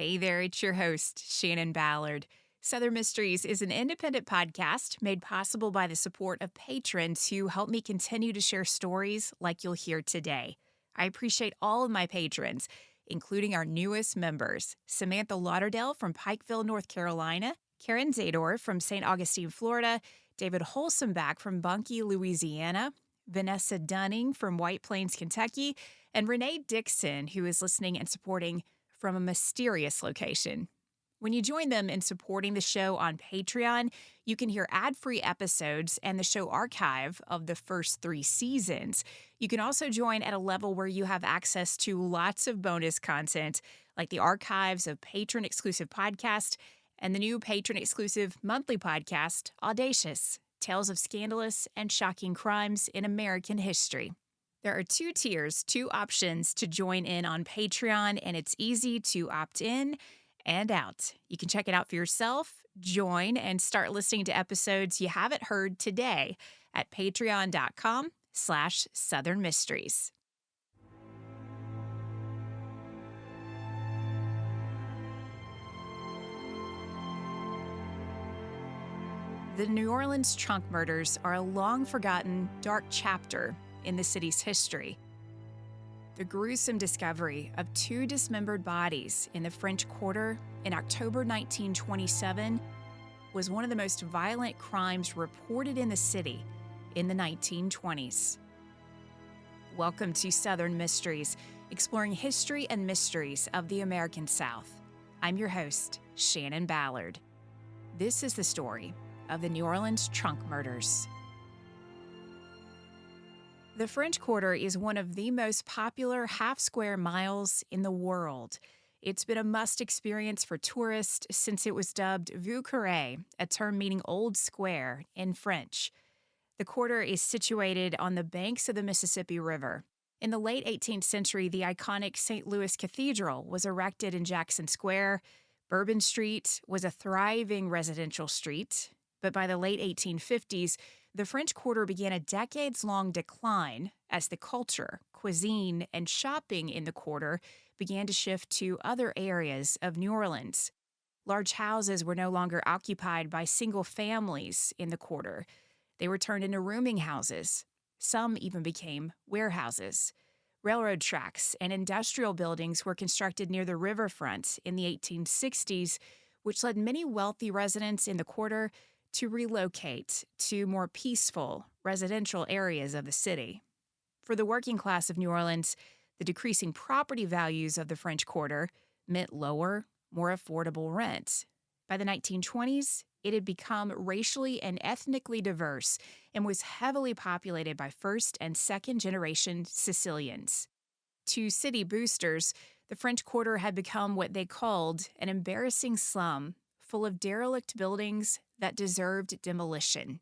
Hey there, it's your host, Shannon Ballard. Southern Mysteries is an independent podcast made possible by the support of patrons who help me continue to share stories like you'll hear today. I appreciate all of my patrons, including our newest members, Samantha Lauderdale from Pikeville, North Carolina, Karen Zador from St. Augustine, Florida, David Holsomback from Bunkie, Louisiana, Vanessa Dunning from White Plains, Kentucky, and Renee Dixon, who is listening and supporting from a mysterious location. When you join them in supporting the show on Patreon, you can hear ad-free episodes and the show archive of the first 3 seasons. You can also join at a level where you have access to lots of bonus content, like the archives of patron-exclusive podcasts and the new patron-exclusive monthly podcast, Audacious, Tales of Scandalous and Shocking Crimes in American History. There are 2 tiers, 2 options to join in on Patreon, and it's easy to opt in and out. You can check it out for yourself, join, and start listening to episodes you haven't heard today at patreon.com/Southern Mysteries. The New Orleans trunk murders are a long-forgotten, dark chapter in the city's history. The gruesome discovery of 2 dismembered bodies in the French Quarter in October 1927 was one of the most violent crimes reported in the city in the 1920s. Welcome to Southern Mysteries, exploring history and mysteries of the American South. I'm your host, Shannon Ballard. This is the story of the New Orleans trunk murders. The French Quarter is one of the most popular half-square miles in the world. It's been a must experience for tourists since it was dubbed Vieux Carré, a term meaning old square in French. The quarter is situated on the banks of the Mississippi River. In the late 18th century, the iconic St. Louis Cathedral was erected in Jackson Square. Bourbon Street was a thriving residential street. But by the late 1850s, the French Quarter began a decades-long decline as the culture, cuisine, and shopping in the quarter began to shift to other areas of New Orleans. Large houses were no longer occupied by single families in the quarter. They were turned into rooming houses. Some even became warehouses. Railroad tracks and industrial buildings were constructed near the riverfront in the 1860s, which led many wealthy residents in the quarter to relocate to more peaceful residential areas of the city. For the working class of New Orleans, the decreasing property values of the French Quarter meant lower, more affordable rent. By the 1920s, it had become racially and ethnically diverse and was heavily populated by first- and second-generation Sicilians. To city boosters, the French Quarter had become what they called an embarrassing slum, full of derelict buildings that deserved demolition.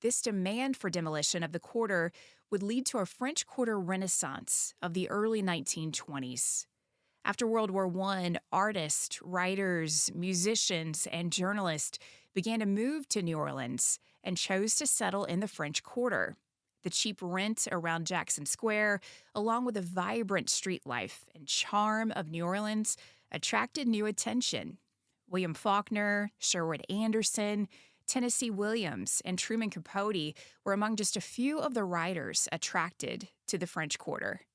This demand for demolition of the quarter would lead to a French Quarter renaissance of the early 1920s. After World War I, artists, writers, musicians, and journalists began to move to New Orleans and chose to settle in the French Quarter. The cheap rent around Jackson Square, along with the vibrant street life and charm of New Orleans, attracted new attention. William Faulkner, Sherwood Anderson, Tennessee Williams, and Truman Capote were among just a few of the writers attracted to the French Quarter.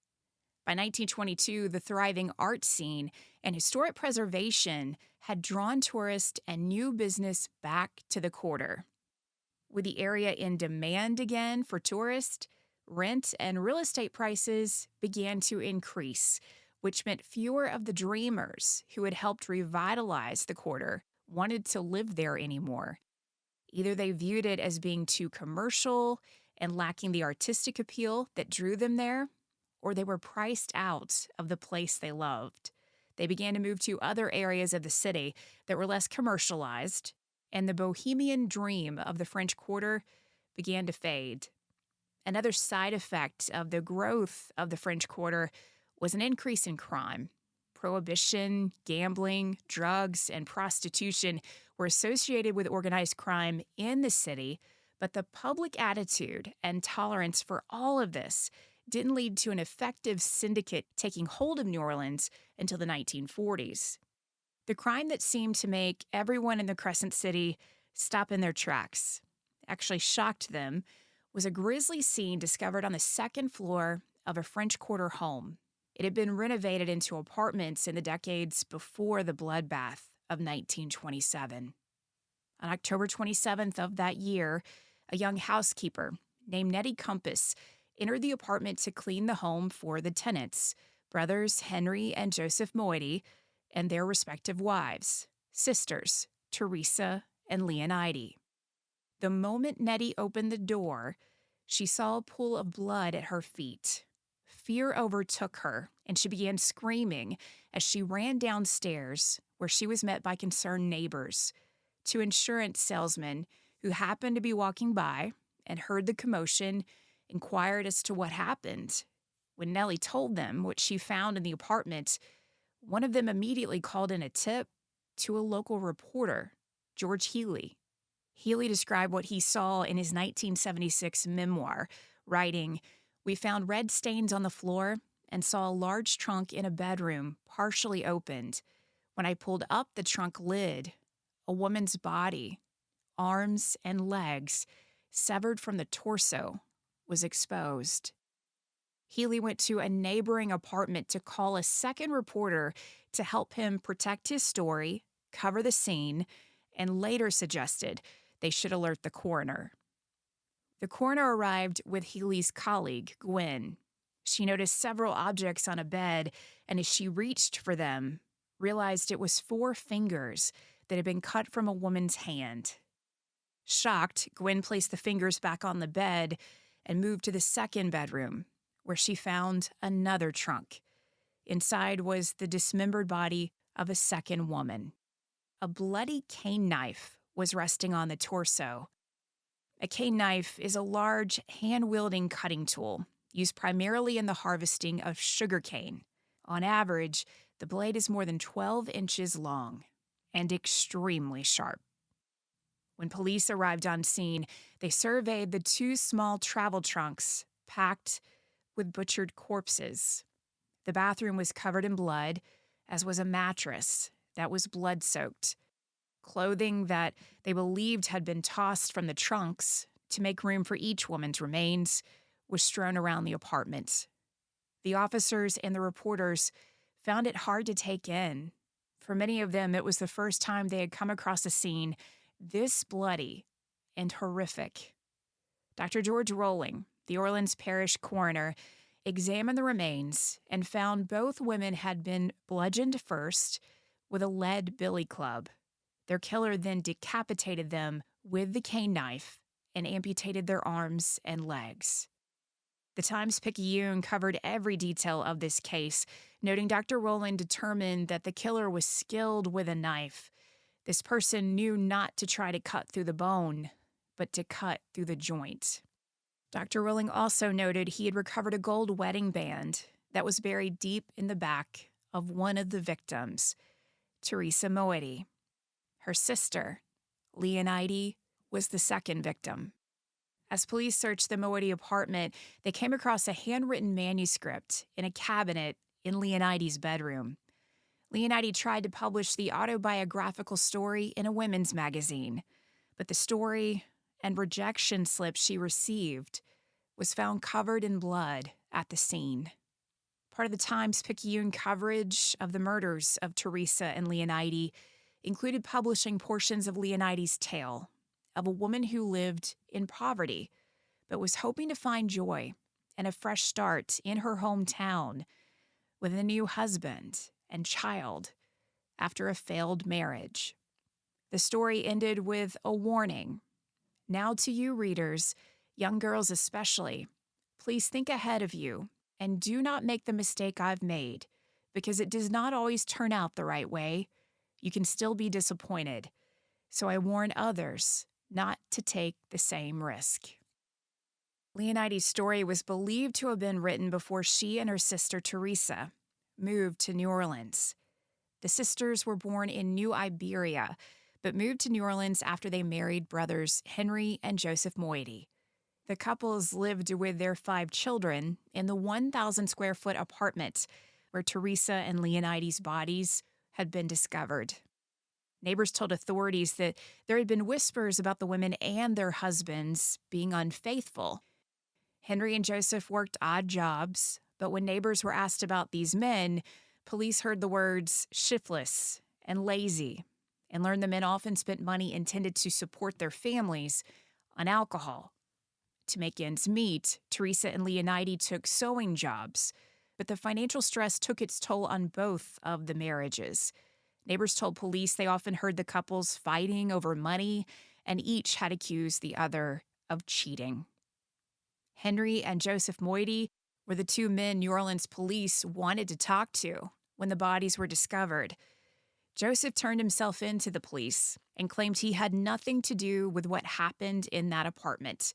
By 1922, the thriving art scene and historic preservation had drawn tourists and new business back to the quarter. With the area in demand again for tourists, rent and real estate prices began to increase, which meant fewer of the dreamers who had helped revitalize the quarter wanted to live there anymore. Either they viewed it as being too commercial and lacking the artistic appeal that drew them there, or they were priced out of the place they loved. They began to move to other areas of the city that were less commercialized, and the bohemian dream of the French Quarter began to fade. Another side effect of the growth of the French Quarter was an increase in crime. Prohibition, gambling, drugs, and prostitution were associated with organized crime in the city, but the public attitude and tolerance for all of this didn't lead to an effective syndicate taking hold of New Orleans until the 1940s. The crime that seemed to make everyone in the Crescent City stop in their tracks, actually shocked them, was a grisly scene discovered on the second floor of a French Quarter home. It had been renovated into apartments in the decades before the bloodbath of 1927. On October 27th of that year, a young housekeeper named Nettie Compass entered the apartment to clean the home for the tenants, brothers Henry and Joseph Moety, and their respective wives, sisters Teresa and Leonide. The moment Nettie opened the door, she saw a pool of blood at her feet. Fear overtook her, and she began screaming as she ran downstairs, where she was met by concerned neighbors. Two insurance salesmen who happened to be walking by and heard the commotion inquired as to what happened. When Nellie told them what she found in the apartment, one of them immediately called in a tip to a local reporter, George Healy. Healy described what he saw in his 1976 memoir, writing, "We found red stains on the floor and saw a large trunk in a bedroom, partially opened. When I pulled up the trunk lid, a woman's body, arms and legs, severed from the torso, was exposed." Healy went to a neighboring apartment to call a second reporter to help him protect his story, cover the scene, and later suggested they should alert the coroner. The coroner arrived with Healy's colleague, Gwen. She noticed several objects on a bed, and as she reached for them, realized it was 4 fingers that had been cut from a woman's hand. Shocked, Gwen placed the fingers back on the bed and moved to the second bedroom, where she found another trunk. Inside was the dismembered body of a second woman. A bloody cane knife was resting on the torso. A cane knife is a large, hand-wielding cutting tool used primarily in the harvesting of sugarcane. On average, the blade is more than 12 inches long and extremely sharp. When police arrived on scene, they surveyed the 2 small travel trunks packed with butchered corpses. The bathroom was covered in blood, as was a mattress that was blood-soaked. Clothing that they believed had been tossed from the trunks to make room for each woman's remains was strewn around the apartment. The officers and the reporters found it hard to take in. For many of them, it was the first time they had come across a scene this bloody and horrific. Dr. George Rowling, the Orleans Parish coroner, examined the remains and found both women had been bludgeoned first with a lead billy club. Their killer then decapitated them with the cane knife and amputated their arms and legs. The Times-Picayune covered every detail of this case, noting Dr. Rowland determined that the killer was skilled with a knife. This person knew not to try to cut through the bone, but to cut through the joint. Dr. Rowling also noted he had recovered a gold wedding band that was buried deep in the back of one of the victims, Teresa Moety. Her sister, Leonide, was the second victim. As police searched the Moety apartment, they came across a handwritten manuscript in a cabinet in Leonide's bedroom. Leonide tried to publish the autobiographical story in a women's magazine, but the story and rejection slip she received was found covered in blood at the scene. Part of the Times-Picayune coverage of the murders of Teresa and Leonide included publishing portions of Leonide's tale of a woman who lived in poverty but was hoping to find joy and a fresh start in her hometown with a new husband and child after a failed marriage. The story ended with a warning. Now to you, readers, young girls especially, please think ahead of you and do not make the mistake I've made, because it does not always turn out the right way. You can still be disappointed. So I warn others not to take the same risk. Leonide's story was believed to have been written before she and her sister Teresa moved to New Orleans. The sisters were born in New Iberia, but moved to New Orleans after they married brothers Henry and Joseph Moety. The couples lived with their 5 children in the 1,000 square foot apartment where Teresa and Leonide's bodies had been discovered. Neighbors told authorities that there had been whispers about the women and their husbands being unfaithful. Henry and Joseph worked odd jobs, but when neighbors were asked about these men, police heard the words shiftless and lazy and learned the men often spent money intended to support their families on alcohol. To make ends meet, Teresa and Leonide took sewing jobs, but the financial stress took its toll on both of the marriages. Neighbors told police they often heard the couples fighting over money, and each had accused the other of cheating. Henry and Joseph Moody were the two men New Orleans police wanted to talk to when the bodies were discovered. Joseph turned himself in to the police and claimed he had nothing to do with what happened in that apartment.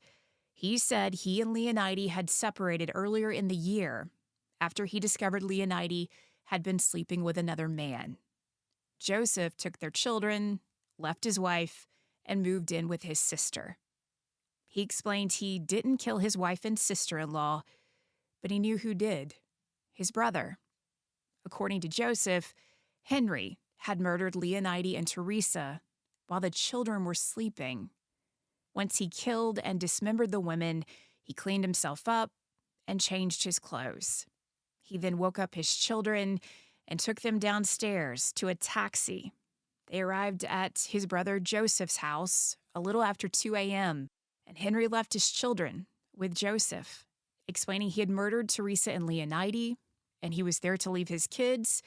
He said he and Leonide had separated earlier in the year after he discovered Leonide had been sleeping with another man. Joseph took their children, left his wife, and moved in with his sister. He explained he didn't kill his wife and sister-in-law, but he knew who did: his brother. According to Joseph, Henry had murdered Leonide and Teresa while the children were sleeping. Once he killed and dismembered the women, he cleaned himself up and changed his clothes. He then woke up his children and took them downstairs to a taxi. They arrived at his brother Joseph's house a little after 2 a.m., and Henry left his children with Joseph, explaining he had murdered Teresa and Leonide, and he was there to leave his kids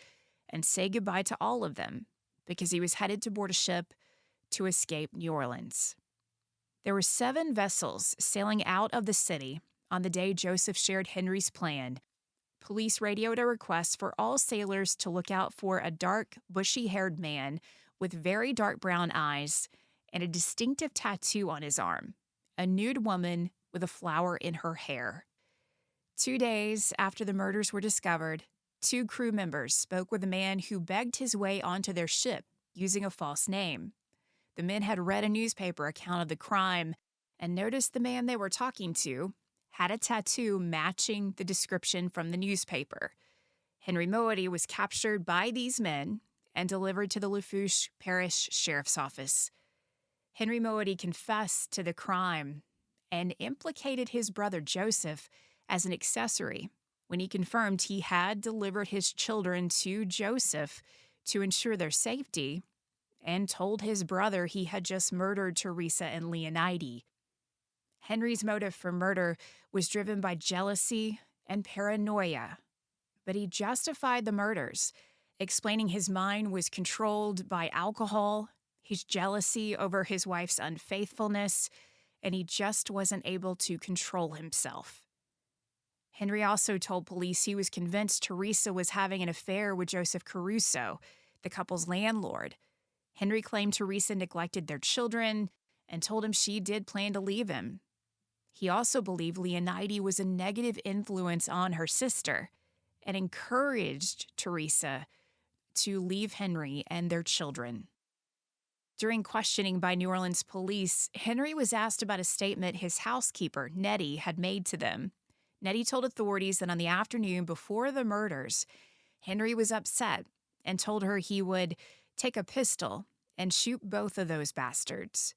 and say goodbye to all of them because he was headed to board a ship to escape New Orleans. There were 7 vessels sailing out of the city on the day Joseph shared Henry's plan. Police radioed a request for all sailors to look out for a dark, bushy-haired man with very dark brown eyes and a distinctive tattoo on his arm, a nude woman with a flower in her hair. 2 days after the murders were discovered, 2 crew members spoke with a man who begged his way onto their ship using a false name. The men had read a newspaper account of the crime and noticed the man they were talking to had a tattoo matching the description from the newspaper. Henry Moody was captured by these men and delivered to the Lafourche Parish Sheriff's Office. Henry Moody confessed to the crime and implicated his brother Joseph as an accessory when he confirmed he had delivered his children to Joseph to ensure their safety and told his brother he had just murdered Teresa and Leonide. Henry's motive for murder was driven by jealousy and paranoia, but he justified the murders, explaining his mind was controlled by alcohol, his jealousy over his wife's unfaithfulness, and he just wasn't able to control himself. Henry also told police he was convinced Teresa was having an affair with Joseph Caruso, the couple's landlord. Henry claimed Teresa neglected their children and told him she did plan to leave him. He also believed Leonide was a negative influence on her sister and encouraged Teresa to leave Henry and their children. During questioning by New Orleans police, Henry was asked about a statement his housekeeper, Nettie, had made to them. Nettie told authorities that on the afternoon before the murders, Henry was upset and told her he would take a pistol and shoot both of those bastards.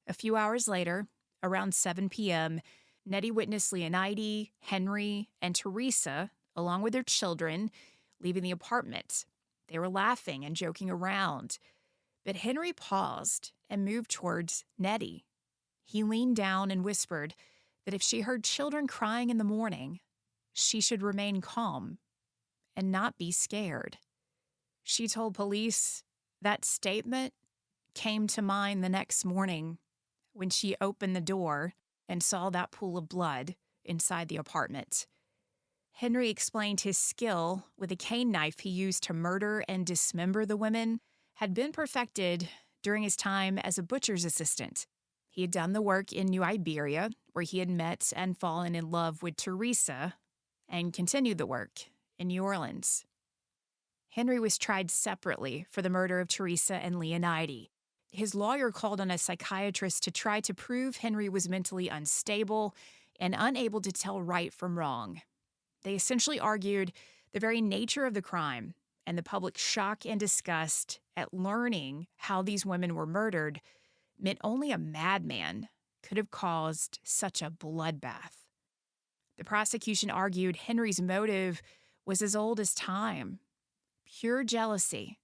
A few hours later, around 7 p.m., Nettie witnessed Leonide, Henry, and Teresa, along with their children, leaving the apartment. They were laughing and joking around. But Henry paused and moved towards Nettie. He leaned down and whispered that if she heard children crying in the morning, she should remain calm and not be scared. She told police that statement came to mind the next morning when she opened the door and saw that pool of blood inside the apartment. Henry explained his skill with a cane knife he used to murder and dismember the women had been perfected during his time as a butcher's assistant. He had done the work in New Iberia, where he had met and fallen in love with Teresa, and continued the work in New Orleans. Henry was tried separately for the murder of Teresa and Leonide. His lawyer called on a psychiatrist to try to prove Henry was mentally unstable and unable to tell right from wrong. They essentially argued the very nature of the crime and the public shock and disgust at learning how these women were murdered meant only a madman could have caused such a bloodbath. The prosecution argued Henry's motive was as old as time, pure jealousy,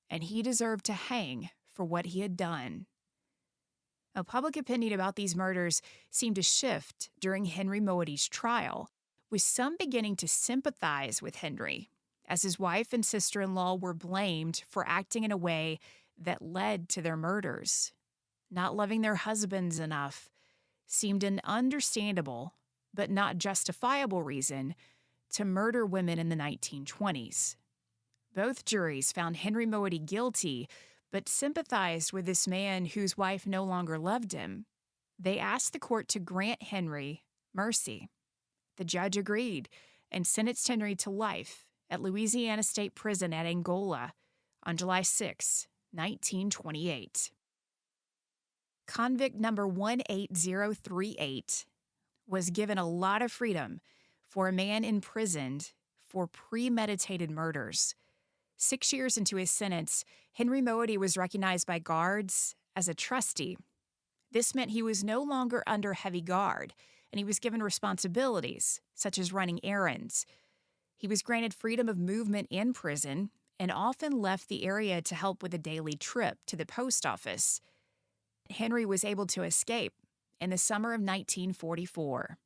and he deserved to hang for what he had done. Now, public opinion about these murders seemed to shift during Henry Moedy's trial, with some beginning to sympathize with Henry, as his wife and sister-in-law were blamed for acting in a way that led to their murders. Not loving their husbands enough seemed an understandable but not justifiable reason to murder women in the 1920s. Both juries found Henry Moedy guilty, but sympathized with this man whose wife no longer loved him. They asked the court to grant Henry mercy. The judge agreed and sentenced Henry to life at Louisiana State Prison at Angola on July 6, 1928. Convict number 18038 was given a lot of freedom for a man imprisoned for premeditated murders. 6 years into his sentence, Henry Moedy was recognized by guards as a trustee. This meant he was no longer under heavy guard, and he was given responsibilities, such as running errands. He was granted freedom of movement in prison and often left the area to help with a daily trip to the post office. Henry was able to escape in the summer of 1944.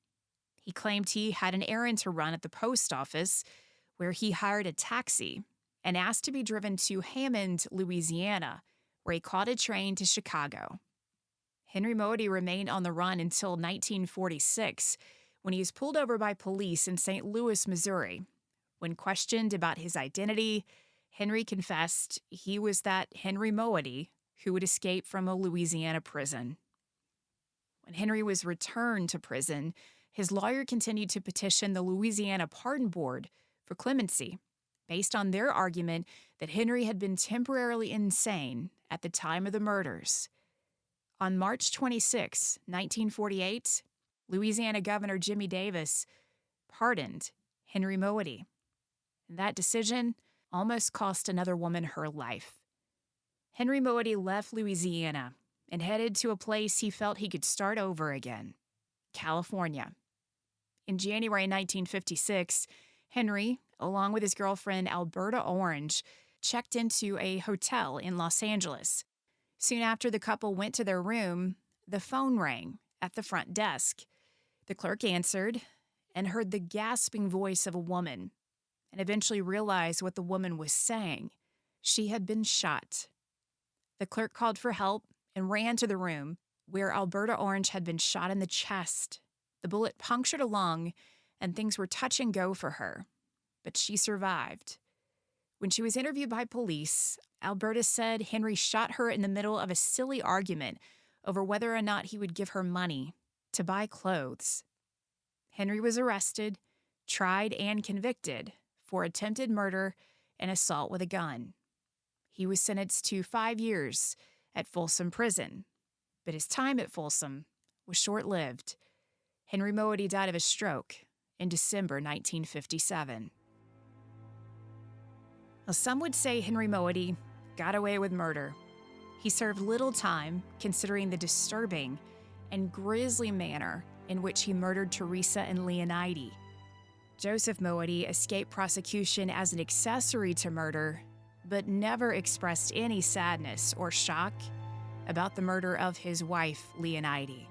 He claimed he had an errand to run at the post office, where he hired a taxi and asked to be driven to Hammond, Louisiana, where he caught a train to Chicago. Henry Moedy remained on the run until 1946, when he was pulled over by police in St. Louis, Missouri. When questioned about his identity, Henry confessed he was that Henry Moedy who would escape from a Louisiana prison. When Henry was returned to prison, his lawyer continued to petition the Louisiana Pardon Board for clemency, based on their argument that Henry had been temporarily insane at the time of the murders. On March 26, 1948, Louisiana Governor Jimmy Davis pardoned Henry Moedy. That decision almost cost another woman her life. Henry Moedy left Louisiana and headed to a place he felt he could start over again, California. In January 1956, Henry, along with his girlfriend Alberta Orange, checked into a hotel in Los Angeles. Soon after the couple went to their room, the phone rang at the front desk. The clerk answered and heard the gasping voice of a woman, and eventually realized what the woman was saying. She had been shot. The clerk called for help and ran to the room where Alberta Orange had been shot in the chest. The bullet punctured a lung, and things were touch and go for her, but she survived. When she was interviewed by police, Alberta said Henry shot her in the middle of a silly argument over whether or not he would give her money to buy clothes. Henry was arrested, tried, and convicted for attempted murder and assault with a gun. He was sentenced to 5 years at Folsom Prison, but his time at Folsom was short-lived. Henry Moedy died of a stroke in December 1957. Well, some would say Henry Moedy got away with murder. He served little time considering the disturbing and grisly manner in which he murdered Teresa and Leonide. Joseph Moedy escaped prosecution as an accessory to murder, but never expressed any sadness or shock about the murder of his wife, Leonide.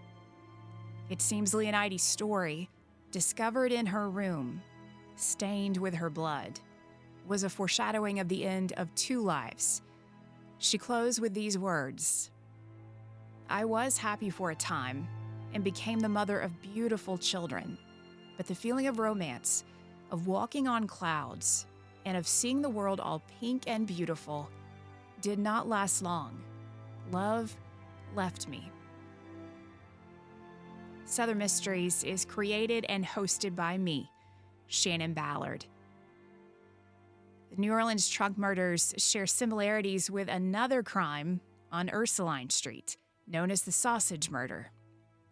It seems Leonide's story, discovered in her room, stained with her blood, was a foreshadowing of the end of 2 lives. She closed with these words: "I was happy for a time and became the mother of beautiful children, but the feeling of romance, of walking on clouds, and of seeing the world all pink and beautiful did not last long. Love left me." Southern Mysteries is created and hosted by me, Shannon Ballard. The New Orleans trunk murders share similarities with another crime on Ursuline Street, known as the Sausage Murder.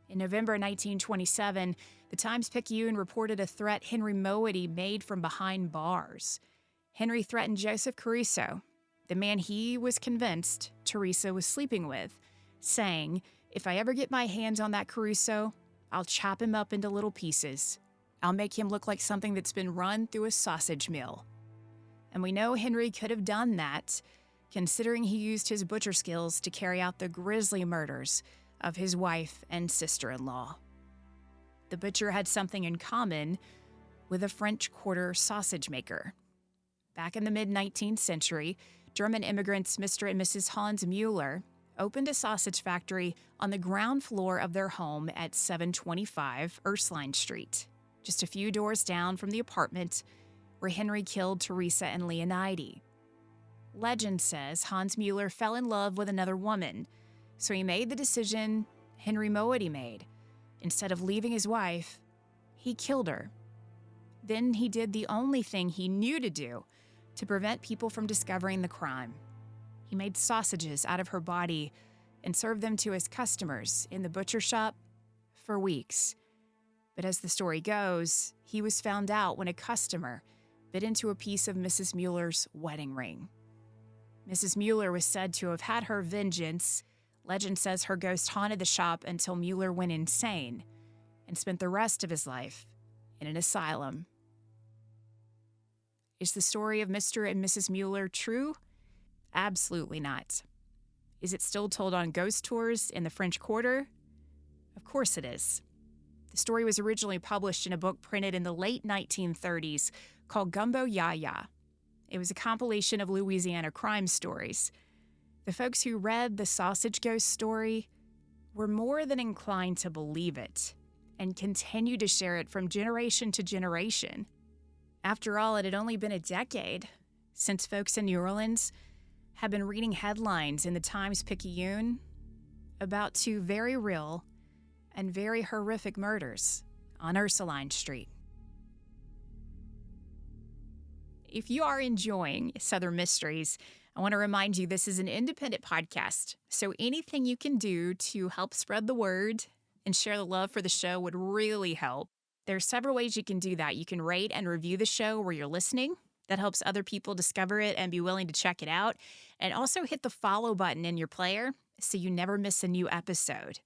In November 1927, the Times-Picayune reported a threat Henry Moedy made from behind bars. Henry threatened Joseph Caruso, the man he was convinced Teresa was sleeping with, saying, "If I ever get my hands on that Caruso, I'll chop him up into little pieces. I'll make him look like something that's been run through a sausage mill." And we know Henry could have done that, considering he used his butcher skills to carry out the grisly murders of his wife and sister-in-law. The butcher had something in common with a French Quarter sausage maker. Back in the mid-19th century, German immigrants Mr. and Mrs. Hans Mueller opened a sausage factory on the ground floor of their home at 725 Ursuline Street, just a few doors down from the apartment where Henry killed Teresa and Leonide. Legend says Hans Mueller fell in love with another woman, so he made the decision Henry Moody made. Instead of leaving his wife, he killed her. Then he did the only thing he knew to do to prevent people from discovering the crime. He made sausages out of her body and served them to his customers in the butcher shop for weeks. But as the story goes, he was found out when a customer bit into a piece of Mrs. Mueller's wedding ring. Mrs. Mueller was said to have had her vengeance. Legend says her ghost haunted the shop until Mueller went insane and spent the rest of his life in an asylum. Is the story of Mr. and Mrs. Mueller true? Absolutely not. Is it still told on ghost tours in the French Quarter? Of course it is. The story was originally published in a book printed in the late 1930s called Gumbo Yaya. It was a compilation of Louisiana crime stories. The folks who read the sausage ghost story were more than inclined to believe it and continued to share it from generation to generation. After all, it had only been a decade since folks in New Orleans had been reading headlines in the Times-Picayune about two very real and very horrific murders on Ursuline Street. If you are enjoying Southern Mysteries, I want to remind you this is an independent podcast, so anything you can do to help spread the word and share the love for the show would really help. There are several ways you can do that. You can rate and review the show where you're listening. That helps other people discover it and be willing to check it out. And also hit the follow button in your player so you never miss a new episode.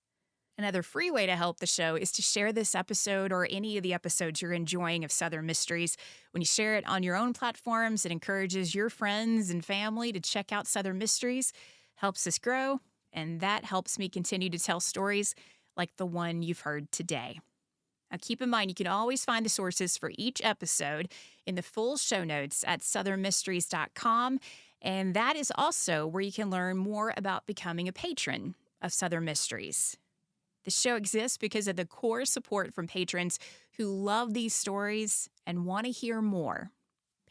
Another free way to help the show is to share this episode or any of the episodes you're enjoying of Southern Mysteries. When you share it on your own platforms, it encourages your friends and family to check out Southern Mysteries, helps us grow, and that helps me continue to tell stories like the one you've heard today. Now, keep in mind, you can always find the sources for each episode in the full show notes at southernmysteries.com, and that is also where you can learn more about becoming a patron of Southern Mysteries. The show exists because of the core support from patrons who love these stories and want to hear more.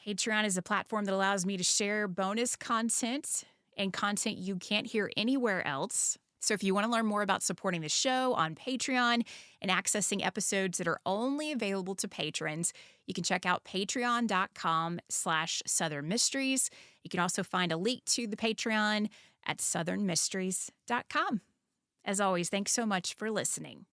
Patreon is a platform that allows me to share bonus content and content you can't hear anywhere else. So if you want to learn more about supporting the show on Patreon and accessing episodes that are only available to patrons, you can check out patreon.com/Southern Mysteries. You can also find a link to the Patreon at southernmysteries.com. As always, thanks so much for listening.